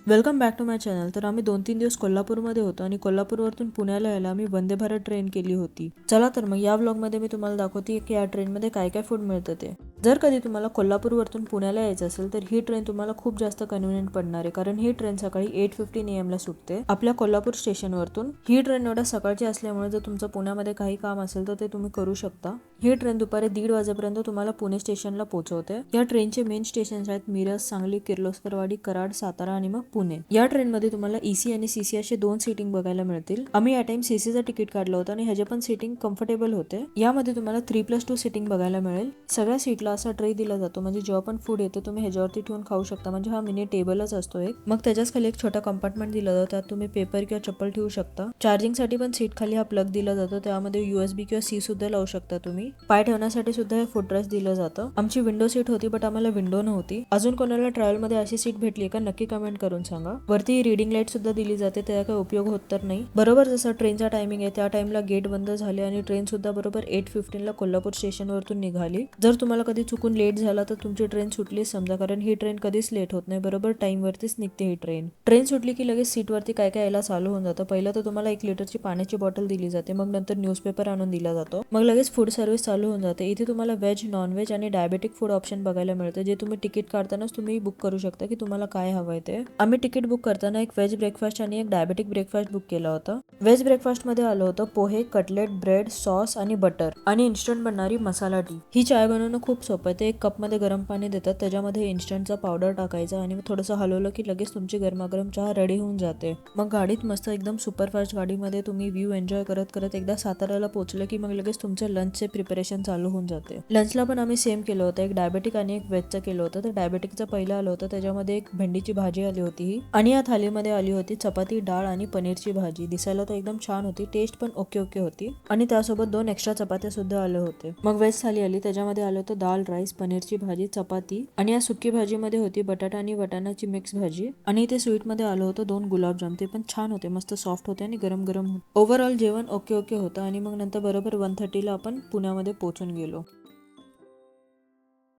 Welcome back to my channel. तर आम्ही 2-3 दिवस कोल्हापूरमध्ये होतो आणि कोल्हापूरवरून पुण्याला यायला आम्ही वंदे भारत ट्रेन केली होती. चला तर मग या व्लॉगमध्ये मी तुम्हाला दाखवते की या ट्रेनमध्ये काय काय फूड मिळतं ते. जर कधी तुम्हाला कोल्हापूरवरून पुण्याला यायचं असेल तर ही ट्रेन तुम्हाला खूप जास्त कन्व्हिनियंट पडणार आहे, कारण ही ट्रेन सकाळी 8:15 AM ला सुटते आपल्या कोल्हापूर स्टेशनवरून. ही ट्रेन एवढ्या सकाळची असल्यामुळे जर तुमचं पुण्यामध्ये काही काम असेल तर ते तुम्ही करू शकता. ही ट्रेन दुपारी 1:30 वाजेपर्यंत तुम्हाला पुणे स्टेशनला पोहोचवते. या ट्रेनचे मेन स्टेशन्स आहेत मिरज, सांगली, किर्लोस्करवाडी, कराड, सातारा आणि मग पुणे. या ट्रेन मध्ये तुम्हाला ईसी आणि सीसी असे 2 सीटिंग बघायला मिळतील. आम्ही या टाइम सीसीचं तिकीट काढलं होतं आणि ह्याचे पण सीटिंग कम्फर्टेबल होते. यामध्ये तुम्हाला 3+2 सीटिंग बघायला मिळेल. सगळ्या सीटला असा ट्रे दिला जातो, म्हणजे जेव्हा पण फूड येते तुम्ही ह्याच्यावरती ठेवून खाऊ शकता. म्हणजे हा मिनी टेबलच असतो एक. मग त्याच्याच खाली एक छोटा कंपार्टमेंट दिला जातो, त्यात तुम्ही पेपर किंवा चप्पल ठेवू शकता. चार्जिंग साठी पण सीट खाली हा प्लग दिला जातो, त्यामध्ये USB किंवा सी सुद्धा लावू शकता तुम्ही. पाय ठेवण्यासाठी सुद्धा हे फुटरेस्ट दिलं जातं. आमची विंडो सीट होती, बट आम्हाला विंडो नव्हती. अजून कोणाला ट्रॅव्हल मध्ये अशी सीट भेटली का नक्की कमेंट करून सांगा. वरती रीडिंग लाईट सुद्धा दिली जाते, त्याचा काही उपयोग होत तर नाही. बरोबर जसं ट्रेनचा टायमिंग आहे त्या टाइमला गेट बंद झाले आणि ट्रेन सुद्धा बरोबर 8:15 ला कोल्हापूर स्टेशन वरतून निघाली. जर तुम्हाला कधी चुकून लेट झाला तर तुमची ट्रेन सुटली समजा, कारण ही ट्रेन कधीच लेट होत नाही, बरोबर टाइम वरतीच निघते ही ट्रेन. ट्रेन सुटली की लगेच सीट वरती काय काय यायला चालू होऊन जातं. पहिलं तर तुम्हाला 1 लिटरची पाण्याची बॉटल दिली जाते, मग नंतर न्यूजपेपर आणून दिला जातो, मग लगेच फूड सर्व्हिस चालू होऊन जाते. इथे तुम्हाला व्हेज, नॉन व्हेज आणि डायबेटिक फूड ऑप्शन बघायला मिळतं, जे तुम्ही तिकीट काढतानाच तुम्ही बुक करू शकता की तुम्हाला काय हवंय ते. आम्ही तिकीट बुक करताना एक व्हेज ब्रेकफास्ट आणि एक डायबेटिक ब्रेकफास्ट बुक केला होता. व्हेज ब्रेकफास्ट मध्ये आलं होतं पोहे, कटलेट, ब्रेड, सॉस आणि बटर आणि इन्स्टंट बनणारी मसाला टी. ही चाय बनवणं खूप सोपं आहे. ते एक कप मध्ये गरम पाणी देतात, त्याच्यामध्ये इन्स्टंटचा पावडर टाकायचा आणि थोडंसं हलवलं की लगेच तुमची गरमागरम चहा रेडी होऊन जाते. मग गाडीत मस्त एकदम सुपरफास्ट गाडीमध्ये तुम्ही व्ह्यू एन्जॉय करत करत एकदा साताऱ्याला पोहोचलं की मग लगेच तुमचं लंचचे प्रिपरेशन चालू होऊन जाते. लंचला पण आम्ही सेम केलं होतं, एक डायबेटिक आणि एक व्हेजचं केलं होतं. तर डायबेटिकचं पहिलं आलं होतं, त्याच्यामध्ये एक भेंडीची भाजी आली होती आणि या थालीमध्ये आली होती चपाती, डाळ आणि पनीरची भाजी. दिसायला तर एकदम छान होती, टेस्ट पण ओके ओके होती आणि त्यासोबत 2 एक्स्ट्रा चपात्या सुद्धा आले होते. मग व्हेज थाली आली, त्याच्यामध्ये आलं होतं दाल, राईस, पनीरची भाजी, चपाती आणि या सुकी भाजीमध्ये होती बटाटा आणि वाटाण्याची मिक्स भाजी. आणि इथे स्वीट मध्ये आलं होतं 2 गुलाबजाम, ते पण छान होते, मस्त सॉफ्ट होते आणि गरम गरम होते. ओव्हरऑल जेवण ओके ओके होतं आणि मग नंतर बरोबर 1:30 ला आपण पुण्यामध्ये पोहोचून गेलो.